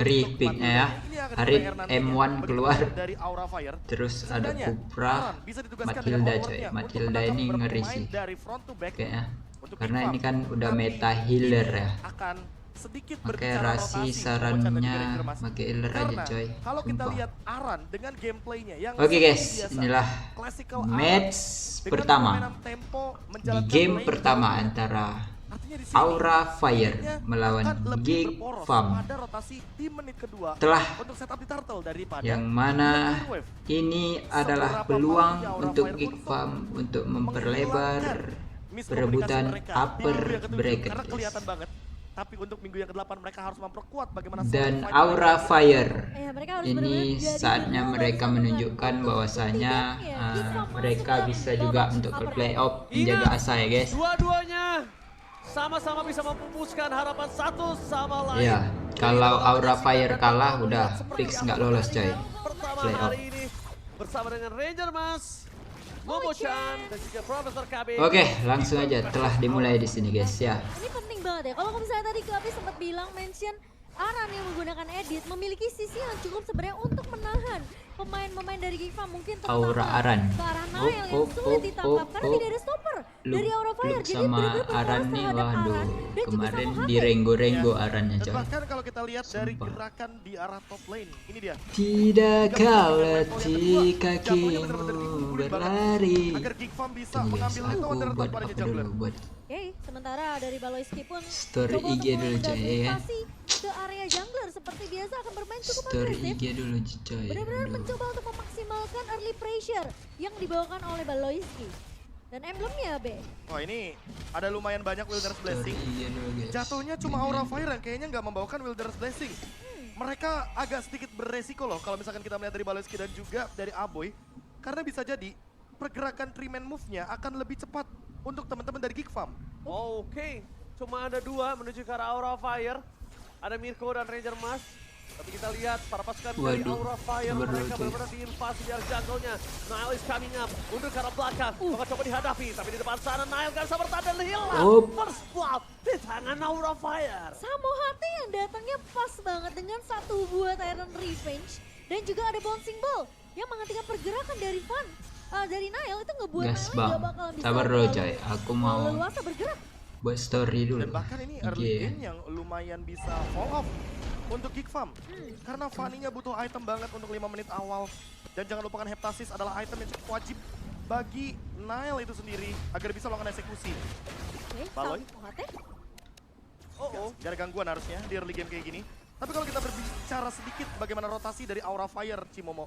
Reaping ya. Harit M1 keluar. dari Aura Fire. Terus ada Sebenarnya, Kupra, Aran bisa ditugaskan Matilda dengan coy. powernya Matilda untuk ini menangkap ngeri pemain sih dari front to back kayaknya. untuk Karena Big ini Farm. kan udah Tapi meta healer ini ya. akan sedikit Pakai berbicara rasi rotasi sarannya pakai healer aja karena coy. kalau kita Sumpah. lihat Aran dengan gameplaynya yang Oke seperti guys, biasa, inilah classical match Aran dengan pertama permainan tempo di menjalankan game lane pertama jalurnya. antara Artinya di sini Aura Fire timnya melawan akan lebih Geek berporos Farm, pada rotasi di menit kedua telah untuk setup di turtle daripada yang mana Clear Wave. ini adalah Seberapa peluang mampunya Aura untuk Fire Geek untuk Farm untuk memperlebar menghilangkan miskomunikasi perebutan mereka upper di minggu yang ketujuh, bracket karena guys. kelihatan banget. Tapi untuk minggu yang ke-8 mereka harus memperkuat bagaimana Dan solid fight Aura mereka. Fire mereka harus ini benar-benar jadi saatnya hero mereka baru menunjukkan sambungan bahwasanya untuk setidaknya mereka masuk ke bisa juga babak untuk ke upper. playoff menjaga asa ya guys. Dua-duanya sama-sama bisa memupuskan harapan satu sama lain. Ya, kalau Aura Fire kalah udah fix nggak lolos coy. Pertama Playoff. hari ini bersama dengan Ranger Mas, Momo-chan dan juga Profesor KB. Oke, langsung aja telah dimulai di sini guys ya. Ini penting banget ya. Kalau misalnya tadi Gabi sempat bilang mention Aran yang menggunakan edit memiliki sisi yang cukup sebenarnya untuk menahan pemain-pemain dari Geek Farm, mungkin terutama Aura Aran. ke arah Nail yang sulit ditangkap karena tidak ada stopper dari Aura Fire. Jadi sama benar-benar Aran berfokus nih, terhadap waduh, Aran dan juga kemarin sama di HP. renggo-renggo Arannya Dan coy. bahkan kalau kita lihat dari Sumpah. gerakan di arah top lane, ini dia. Tidak kau letih Jagonya kakimu benar-benar diunggulin banget berlari. agar Geek Farm bisa Tunggu guys, mengambil itu aku under buat tanpa adanya apa jungler. dulu buat Oke, sementara dari Baloyski pun Story coba IG untuk dulu, coy, ya. mengantisipasi ke area jungler seperti biasa akan bermain cukup story agresif. IG dulu coy. Benar-benar Aduh. mencoba untuk memaksimalkan early pressure yang dibawakan oleh Baloyski. Dan emblemnya B. Wah, ini ada lumayan banyak Wilderness Story Blessing. IG dulu guys. Jatuhnya cuma Aura Fire yang kayaknya nggak membawakan Wilderness Blessing. Mereka agak sedikit beresiko loh kalau misalkan kita melihat dari Baloyski dan juga dari Aboy. Karena bisa jadi pergerakan 3-man move-nya akan lebih cepat untuk teman-teman dari Geek Farm. Oke, cuma ada dua menuju ke arah Aura Fire. Ada Mirko dan Ranger Mas. Tapi kita lihat para pasukan dari Waduh, Aura Fire, sabar dulu, mereka coy. benar-benar diinvasi di arah jungle-nya. Nile is coming up, mundur ke arah belakang, maka coba dihadapi. Tapi di depan sana Nile gak bisa bertahan dan hilang. Up. First blood di tangan Aura Fire. Samo hati yang datangnya pas banget dengan satu buah Tyrant Revenge. Dan juga ada Bouncing Ball yang menghentikan pergerakan dari Van. Dari Nile itu ngebuat Gas Nile bang, gak bakal bisa sabar dulu terlalu coy. Aku mau leluasa bergerak. buat story dulu. Dan bahkan ini IG early ya. game yang lumayan bisa fall off untuk Geek Farm. Karena Fanny-nya butuh item banget untuk 5 menit awal. Dan jangan lupakan Heptasis adalah item yang cukup wajib bagi Nile itu sendiri agar bisa melakukan eksekusi. Oke, Baloy. Samo hati. Gak ada gangguan harusnya di early game kayak gini. Tapi kalau kita berbicara sedikit bagaimana rotasi dari Aura Fire, Cimomo.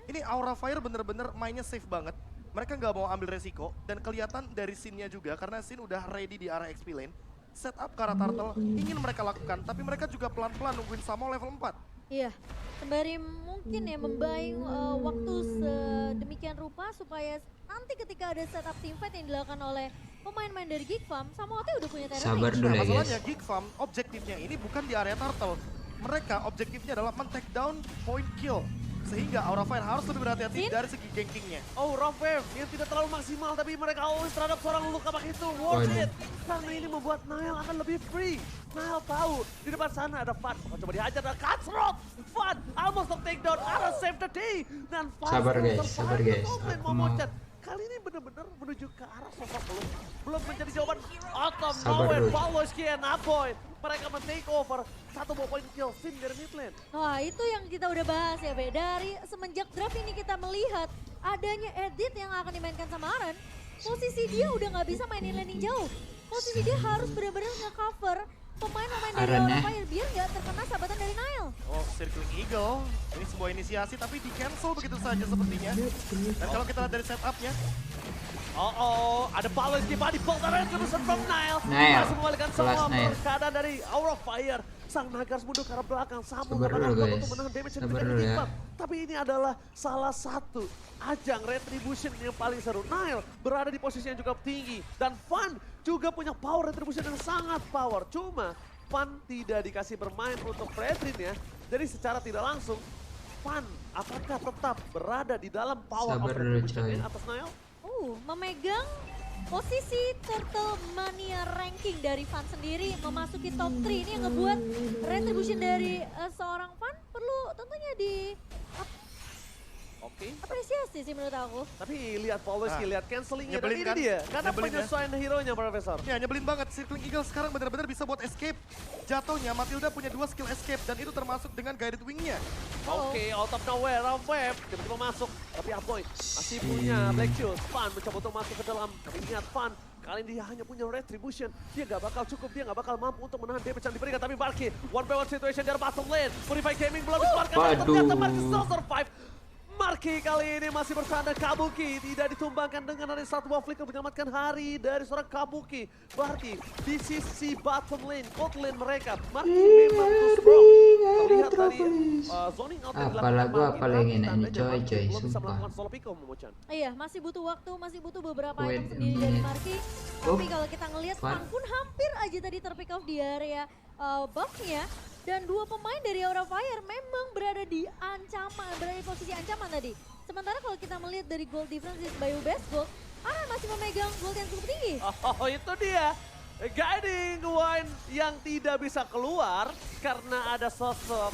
Ini Aura Fire bener-bener mainnya safe banget. Mereka nggak mau ambil resiko dan kelihatan dari scene-nya juga karena scene udah ready di arah XP lane. Setup ke arah turtle ingin mereka lakukan, tapi mereka juga pelan-pelan nungguin Samo level 4. Iya, sembari mungkin ya membayang waktu sedemikian rupa supaya nanti ketika ada setup teamfight yang dilakukan oleh pemain-pemain dari Geek Farm, Samo hati udah punya Tyrant Sabar Rage. dulu Nah, ya guys. masalahnya Geek Farm objektifnya ini bukan di area turtle. Mereka objektifnya adalah men-take down point kill. Sehingga Aura Fire harus lebih berhati-hati dari segi gankingnya. Aura Wave yang tidak terlalu maksimal tapi mereka always terhadap seorang luka bak itu worth Waduh. it. Karena ini membuat Nile akan lebih free. Nile tahu di depan sana ada Fan. Maka coba dihajar dan Cutthroat. Fan almost the takedown, ada save the day. Dan Fan Sabar, still guys, survive sabar, the guys. moment Aku Momo-chan. Kali ini benar-benar menuju ke arah sosok belum menjadi jawaban out of Sabar nowhere. dulu. Baloyski and Aboy. Mereka men-take over satu point kill Finn dari mid lane. Wah, itu yang kita udah bahas ya, Be. Dari semenjak draft ini kita melihat adanya edit yang akan dimainkan sama Aran. Posisi dia udah nggak bisa mainin laning jauh. Posisi dia harus benar-benar nge-cover pemain-pemain dari Aran Aura ya. Fire biar nggak terkena sabatan dari Nile. Oh, Circling Eagle. Ini sebuah inisiasi tapi di cancel begitu saja sepertinya. Dan kalau kita lihat dari setupnya, Ada Baloyski body bolt dan retribution from Nile. Nile, Masih mengalihkan kelas semua Nile. keadaan dari Aura Fire. Sang naga harus mundur ke arah belakang. Samu Sabar dulu, mencoba guys. untuk menahan damage yang Sabar diberikan dulu di ya. Geek Farm. Tapi ini adalah salah satu ajang retribution yang paling seru. Nile berada di posisi yang cukup tinggi. Dan Fan juga punya power retribution yang sangat power. Cuma Fan tidak dikasih bermain untuk Fredrin ya. Jadi secara tidak langsung Fan apakah tetap berada di dalam power Sabar of dulu, retribution coy. atas Nile? Memegang posisi Turtle Mania ranking dari Van sendiri memasuki top 3 ini yang ngebuat retribution dari seorang Van diapresiasi sih menurut aku. Tapi lihat Polweski, Nah, lihat cancelingnya dan nyebelin ini kan? dia. Karena Nyebelin ya? penyesuaian hero-nya, Profesor. Ya nyebelin banget, Circling Eagle sekarang benar-benar bisa buat escape. Jatuhnya Matilda punya 2 skill escape dan itu termasuk dengan guided wing-nya. Oke, out of nowhere, Web tiba-tiba masuk. Tapi Aboy masih punya Black Shield. Fan mencoba untuk masuk ke dalam. Tapi ingat Fan, kali ini dia hanya punya Retribution. Dia nggak bakal cukup, dia nggak bakal mampu untuk menahan damage yang diberikan. Tapi Marky, 1v1 situation dari bottom lane. Purify Gaming belum dikeluarkan. Dan ternyata Marky still survive. Marky kali ini masih bertahan dan Kabuki tidak ditumbangkan dengan ada satu buah flicker menyelamatkan hari dari seorang Kabuki. Berarti di sisi bottom lane, gold lane mereka, Marky memang too strong. Terlihat dari zoning out yang Apalah dilakukan gua Marky, paling tapi enak ini tandanya coy Marky belum bisa sumpah. melakukan solo pick off, Momochan. Iya, masih butuh waktu, masih butuh beberapa Wait item a sendiri dari minute. Marky. Oh, Tapi kalau kita ngelihat fun. Fan pun hampir aja tadi terpick off di area buff-nya. Dan dua pemain dari Aura Fire memang berada di ancaman, berada di posisi ancaman tadi. Sementara kalau kita melihat dari gold difference di Bayu Best Gold, Aran masih memegang gold yang cukup tinggi. Oh, itu dia. Guiding Wine yang tidak bisa keluar karena ada sosok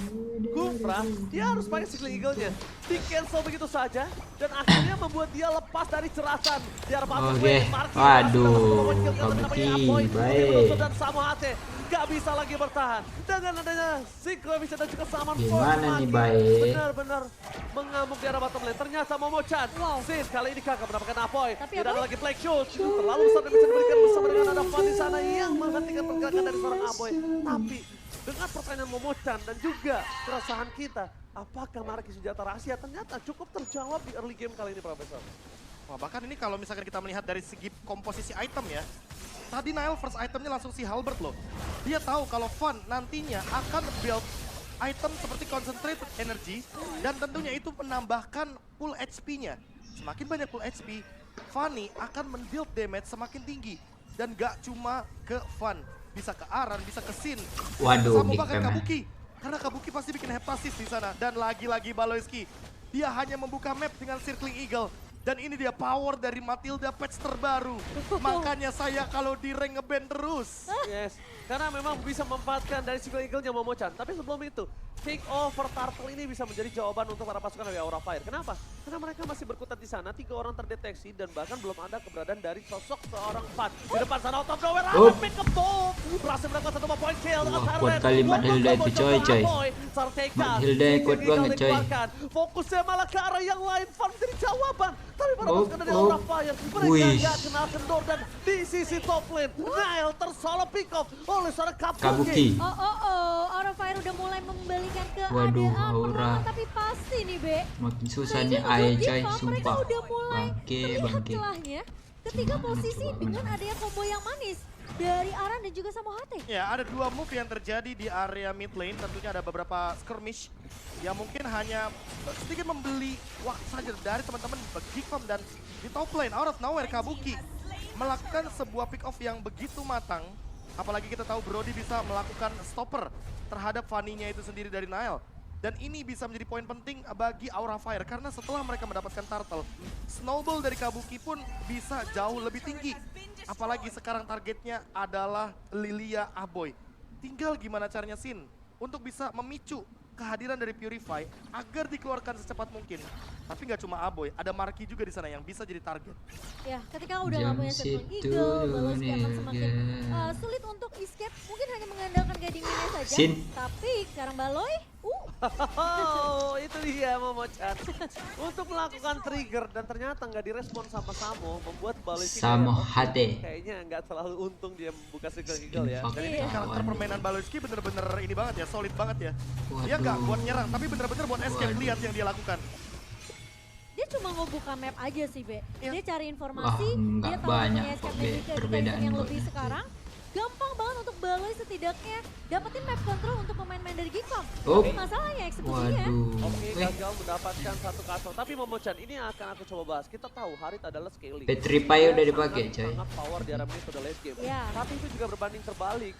Gufra. Dia harus pakai Circling Eagle-nya. Di cancel begitu saja dan akhirnya membuat dia lepas dari jeratan. Di arah bottom Oke. lane, Marky Waduh, berhasil melakukan kill Kabuki, namanya Apoy. baik. Menutup dan Samo Hate gak bisa lagi bertahan. Dengan adanya Synchrovision dan juga Saman Gimana nih, Marky baik? benar-benar mengamuk di arah bottom lane. Ternyata Momochan. Wow. Sin kali ini kakak mendapatkan Apoy. Tapi Tidak ada Apoy? lagi Black Shoot. Terlalu besar yang bisa diberikan bersama dengan ada Fan di sana yang menghentikan pergerakan dari seorang Apoy. Tapi dengan pertanyaan Momochan dan juga keresahan kita, apakah Marky senjata rahasia ternyata cukup terjawab di early game kali ini, Profesor. Wah, bahkan ini kalau misalkan kita melihat dari segi komposisi item ya, tadi Nile first itemnya langsung si Halberd loh. Dia tahu kalau Fan nantinya akan build item seperti concentrated energy dan tentunya itu menambahkan full HP-nya. Semakin banyak full HP, Fanny akan men-build damage semakin tinggi. Dan gak cuma ke Fan, bisa ke Aran, bisa ke Sin, Waduh, sama big bahkan pam ya. Kabuki. Karena Kabuki pasti bikin heptasis di sana. Dan lagi-lagi Baloyski, dia hanya membuka map dengan Circling Eagle. Dan ini dia power dari Matilda patch terbaru. Makanya saya kalau di rank ngeband terus. Yes, karena memang bisa memanfaatkan dari Circling Eagle-nya Momochan. Tapi sebelum itu, take over Turtle ini bisa menjadi jawaban untuk para pasukan dari Aura Fire. Kenapa? Karena mereka masih berkutat di sana, 3 orang terdeteksi dan bahkan belum ada keberadaan dari sosok seorang Fan. Di depan sana out of nowhere, ada pick up bomb. Berhasil melakukan 1 point kill dengan Wah, Tyrant. kuat kali Matilda itu, coy. Matilda kuat banget, coy. Fokusnya malah ke arah yang lain, Fan menjadi jawaban. Tapi para Oh, pasukan dari oh. Aura Fire, mereka Wih. nggak kenal kendor dan di sisi top lane, Nile tersolo pick off oleh seorang Kabuki. Kabuki. Oh, Aura Fire udah mulai membalikan Waduh, keadaan Aura. perlahan, tapi pasti nih, Be. Makin susah Kayaknya nih ngebuat Ae give coy, up, mereka sumpah. udah mulai Bangke, terlihat bangke. celahnya ketika Gimana posisi coba dengan menang? adanya combo yang manis dari Aran dan juga Samohate. Ya, ada 2 move yang terjadi di area mid lane. Tentunya ada beberapa skirmish yang mungkin hanya sedikit membeli waktu saja dari teman-teman Gigfam dan di top lane out of nowhere Kabuki melakukan sebuah pick off yang begitu matang. Apalagi kita tahu Brody bisa melakukan stopper terhadap Fanny-nya itu sendiri dari Nile. Dan ini bisa menjadi poin penting bagi Aura Fire karena setelah mereka mendapatkan turtle, snowball dari Kabuki pun bisa jauh lebih tinggi. Apalagi sekarang targetnya adalah Lilia Aboy. Tinggal gimana caranya Sin untuk bisa memicu kehadiran dari Purify agar dikeluarkan secepat mungkin. Tapi nggak cuma Aboy, ada Marky juga di sana yang bisa jadi target. Ya, ketika udah nggak punya Circling situ Eagle, Baloski akan dunia. semakin sulit untuk escape. Mungkin hanya mengandalkan guiding minute saja. Sin. Tapi sekarang Baloy, Oh, itu dia Momochan. Untuk melakukan trigger dan ternyata nggak direspon sama Samo, membuat Baloyski Samohate. kayaknya nggak terlalu untung dia membuka Circling Eagle ya. Fuck. Dan ini Iya. karakter permainan Baloyski bener-bener ini banget ya, solid banget ya. Dia Waduh. nggak buat nyerang, tapi bener-bener buat escape. Waduh. Lihat yang dia lakukan. dia cuma ngebuka map aja sih, Be. Iya. Dia cari informasi, Wah, nggak dia tahu banyak punya kok, escape Be, magic perbedaan yang kok lebih itu. sekarang. Gampang banget untuk Baloy setidaknya dapetin map control untuk pemain-pemain dari Gigfam. Oh. Tapi masalahnya eksekusinya. Waduh. Oke, Wih, gagal mendapatkan satu kastel. Tapi Momochan, ini akan aku coba bahas. Kita tahu Harit adalah scaling. Petrify Dia udah dipakai, coy. sangat power di arah mid to the late game. Iya. Tapi itu juga berbanding terbalik.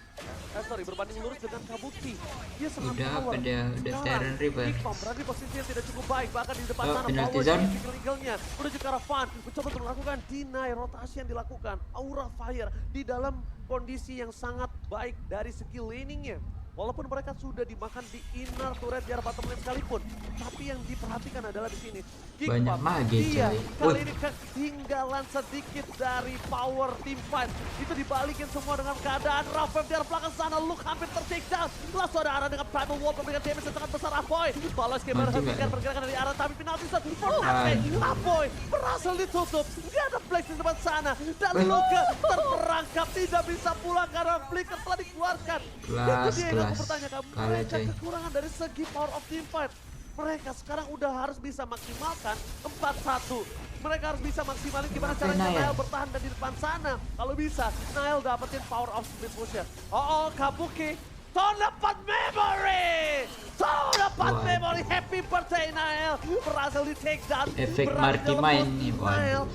Berbanding lurus dengan Kabuki. Dia sangat Udah power. apa dia? Udah Terran River. Gigfam berada di posisi yang tidak cukup baik. Bahkan di depan Oh, sana penalty power zone. di legalnya menuju ke arah Fan. Mencoba untuk melakukan deny rotasi yang dilakukan. Aura Fire di dalam kondisi yang sangat baik dari segi laningnya. Walaupun mereka sudah dimakan di inner turret di arah bottom lane sekalipun, tapi yang diperhatikan adalah di sini Banyak Geekpop, mage, dia coy. kali ini ketinggalan sedikit dari power team fight. Itu dibalikin semua dengan keadaan Rafael di arah belakang sana. Luke hampir ter-take down. Langsung ada arah dengan Primal Wall memberikan damage yang sangat besar. Apoy Baloyski Mati berhentikan nggak? pergerakan dari arah, tapi penalti shot for nothing. Apoy berhasil ditutup. Gak ada flash di depan sana. Dan Luke terperangkap tidak bisa pulang karena flicker telah dikeluarkan. Itu dia yang aku pertanyakan. Kalah, Mereka coy. kekurangan dari segi power of team fight. Mereka sekarang udah harus bisa maksimalkan 4-1. Mereka harus bisa maksimalin gimana caranya Nail. Nail bertahan dari depan sana. Kalau bisa, Nail dapetin power of split push-nya. Oh, Kabuki. Tahun dapat memory! Tahun dapat Waduh. memory! Happy birthday, Nail! Berhasil di take down. Efek berhasil Marky dalam main bot nih, Nail. waduh.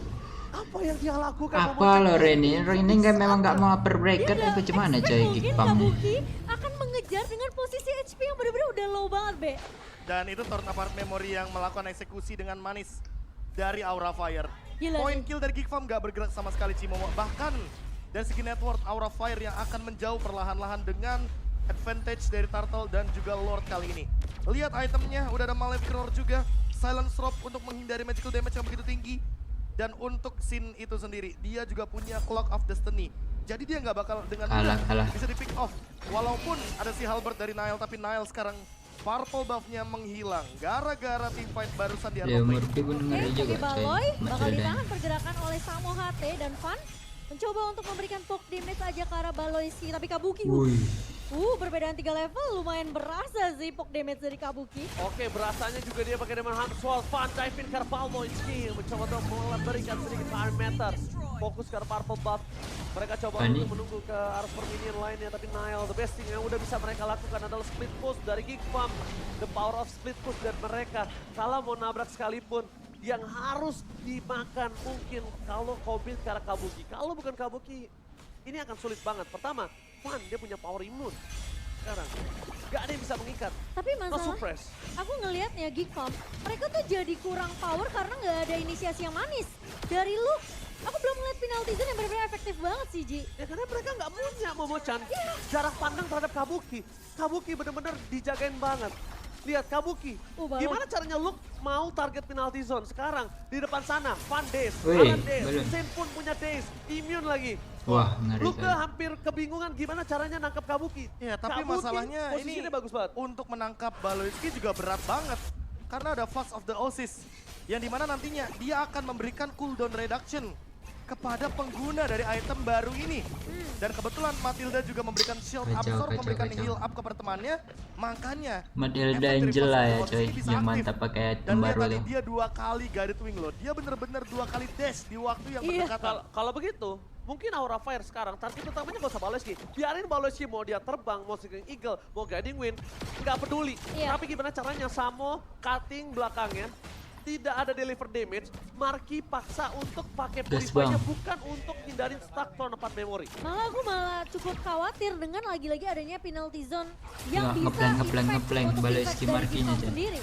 Apa yang dia lakukan? Apa lo Reni? Reni kan memang nggak mau upper bracket Dia apa nggak gimana expect coy mungkin Geekpam nih. Kabuki akan mengejar dengan posisi HP yang benar-benar udah low banget, Be. Dan itu turn apart memory yang melakukan eksekusi dengan manis dari Aura Fire. Gila Point sih. kill dari Geekfam gak bergerak sama sekali Cimomo. Bahkan dari segi network Aura Fire yang akan menjauh perlahan-lahan dengan advantage dari Turtle dan juga Lord kali ini. Lihat itemnya, udah ada Malefic Roar juga. Silence Robe untuk menghindari magical damage yang begitu tinggi. Dan untuk Sin itu sendiri, dia juga punya Clock of Destiny. Jadi dia nggak bakal dengan Kalah. bisa di pick off. Walaupun ada si Halberd dari Nile, tapi Nile sekarang purple buff-nya menghilang. Gara-gara team fight barusan di Ya Armor Murphy pun ngeri Oke, juga tapi coy. Baloy bakal Matilda. ditahan pergerakan oleh Samo HT dan Van mencoba untuk memberikan poke damage aja ke arah Baloyski, tapi Kabuki Wih. perbedaan 3 level lumayan berasa sih poke damage dari Kabuki. Oke, berasanya juga dia pakai Demon Hunt Sword. Van dive in ke arah Balmoinski, mencoba untuk memberikan sedikit parameter. Fokus ke arah purple buff. Mereka coba Ani. untuk menunggu ke arah minion lainnya, tapi Nile, the best thing yang udah bisa mereka lakukan adalah split push dari Geekpam. The power of split push dan mereka, kalau mau nabrak sekalipun, yang harus dimakan mungkin kalau Kobil ke arah Kabuki. Kalau bukan Kabuki, ini akan sulit banget. Pertama, Van dia punya power imun. Sekarang, gak ada yang bisa mengikat. Tapi No masalah, suppress. aku ngelihatnya Geekpam, mereka tuh jadi kurang power karena nggak ada inisiasi yang manis. Dari Luke, aku belum melihat penalti zone yang benar-benar efektif banget sih, Ji. Ya karena mereka nggak punya Momo-chan jarak pandang terhadap Kabuki. Kabuki bener-bener dijagain banget. Lihat Kabuki, Baloy. gimana caranya Luke mau target penalty zone sekarang di depan sana. Van Days, Wih, Alan Days, belum. Sin pun punya Days, immune lagi. Wah ngeri Luke kali. hampir kebingungan gimana caranya nangkap Kabuki. Ya, tapi Kabuki masalahnya ini posisinya bagus banget. untuk menangkap Baloyski juga berat banget. Karena ada Fast of the Oasis. Yang dimana nantinya dia akan memberikan cooldown reduction kepada pengguna dari item baru ini. Dan kebetulan Matilda juga memberikan shield absorb, memberikan heal up kepada temannya. Makanya Matilda efek dari Angela Fast ya of the coy, Oasis bisa yang aktif. mantap pakai Dan item lihat baru tadi tuh. dia 2 kali guided wing load. Dia bener-bener 2 kali dash di waktu yang Iya. berdekatan. Kalau begitu, mungkin Aura Fire sekarang target utamanya gak usah Baloyski. Biarin Baloyski mau dia terbang, mau Seeking Eagle, mau Guiding Wind, nggak peduli. Iya. Tapi gimana caranya Samo cutting belakangnya, tidak ada deliver damage, Marky paksa untuk pakai Gas, purify-nya Bang. bukan untuk hindarin stuck turn apart memory. Malah aku malah cukup khawatir dengan lagi-lagi adanya penalty zone Ya, yang bisa ngeplank impact untuk Baloyski defense dari Markinya, Geekpam Jan. sendiri.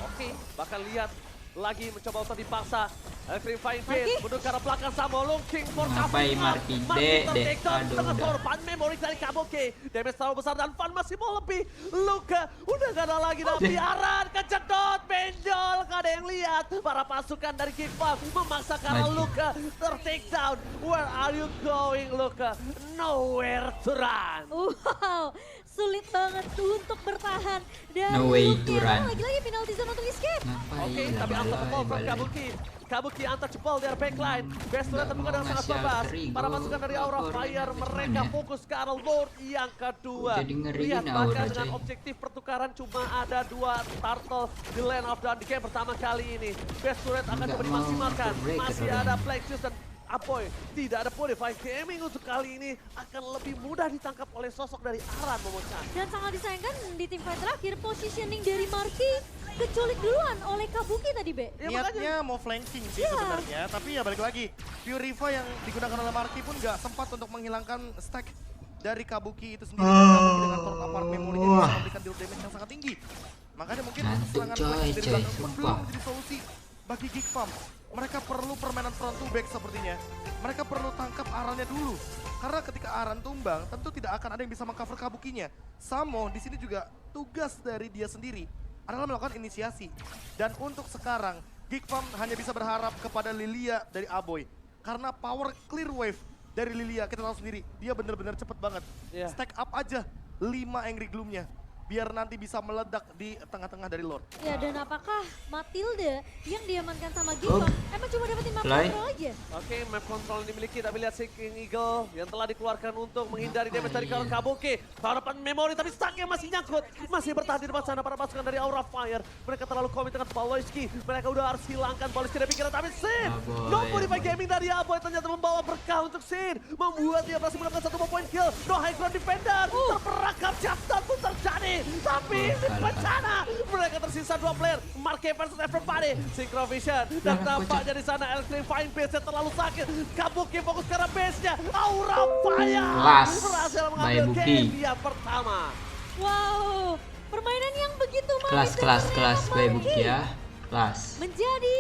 Oke, bahkan lihat lagi mencoba untuk dipaksa. Free Marky. Fade menuju ke arah belakang Samo looking for Ngapain covering up. Marky? Marky Dek, ter-take down aduh, dengan udah. korban memory dari Kabuki. Damage terlalu besar dan Van masih mau lebih. Luka udah gak ada lagi dalam biaran. Kejedot, benjol, gak ada yang lihat. Para pasukan dari Geekpam memaksa ke arah Marky. Luka ter-take down. Where are you going Luka? Nowhere to run. Wow, sulit banget untuk bertahan. Dan No way Luke to yang run. lagi-lagi penalty zone untuk escape. Ngapain Oke, lah tapi untouchable from Baloy. Kabuki. Kabuki untouchable dari backline. Best Nggak terbuka mau dengan sangat ngasih bebas. alter ego. Para pasukan dari Aura Aura Fire ini mereka gimana? fokus ke arah Lord yang kedua. Jadi ngeri Lihat ini bahkan Aura, dengan coy. objektif pertukaran cuma ada 2 turtle di lane of down di game pertama kali ini. Best turret akan Nggak coba mau dimaksimalkan. break Masih orang. ada Plexus dan Apoy. Tidak ada Purify Gaming untuk kali ini akan lebih mudah ditangkap oleh sosok dari Aran Momo-chan. Dan sangat disayangkan di tim fight terakhir positioning dari Marky keculik duluan oleh Kabuki tadi, Be. Ya, Niatnya mau flanking sih Iya. sebenarnya, tapi ya balik lagi. Purify yang digunakan oleh Marky pun nggak sempat untuk menghilangkan stack dari Kabuki itu sendiri. Dan Kabuki dengan turn apart memory bisa memberikan deal damage yang sangat tinggi. Makanya mungkin Ngantuk, serangan coy, flank dari coy, belakang pun sumpah. belum menjadi solusi bagi Geekpam. Mereka perlu permainan front to back sepertinya. Mereka perlu tangkap arahnya dulu. Karena ketika Aran tumbang, tentu tidak akan ada yang bisa mengcover Kabukinya. Samo di sini juga tugas dari dia sendiri adalah melakukan inisiasi. Dan untuk sekarang, Geek Farm hanya bisa berharap kepada Lilia dari Aboy. Karena power clear wave dari Lilia, kita tahu sendiri, dia benar-benar cepet banget. Iya. Stack up aja 5 Angry Gloom-nya. Biar nanti bisa meledak di tengah-tengah dari Lord. Ya dan apakah Matilda yang diamankan sama Giva emang cuma dapetin map Play. control aja? Oke, map control yang dimiliki, tapi lihat Seeking Eagle yang telah dikeluarkan untuk menghindari damage dari Karon Kabuki. Harapan memori, tapi Stucknya masih nyangkut. Masih bertahan di depan sana para pasukan dari Aura Fire. Mereka terlalu komit dengan Pawlowski. Mereka udah harus hilangkan Pawlowski dari pikiran, tapi Sin! Aboy, No Modify Gaming dari Aboy ternyata membawa berkah untuk Sin. Membuat dia berhasil mendapatkan 1 point kill. No high ground defender. Terperangkap chapter pun terjadi. Tapi di depan sana mereka tersisa 2 player. Marquez versus everybody. Synchrovision. Dan tampaknya di sana Electrifying Base-nya terlalu sakit. Kabuki fokus ke arah base-nya. Aura Fire Kelas. berhasil By mengambil Buki. game yang pertama. Wow, permainan yang begitu manis Kelas dan by menyenangkan Buki ya. Kelas. menjadi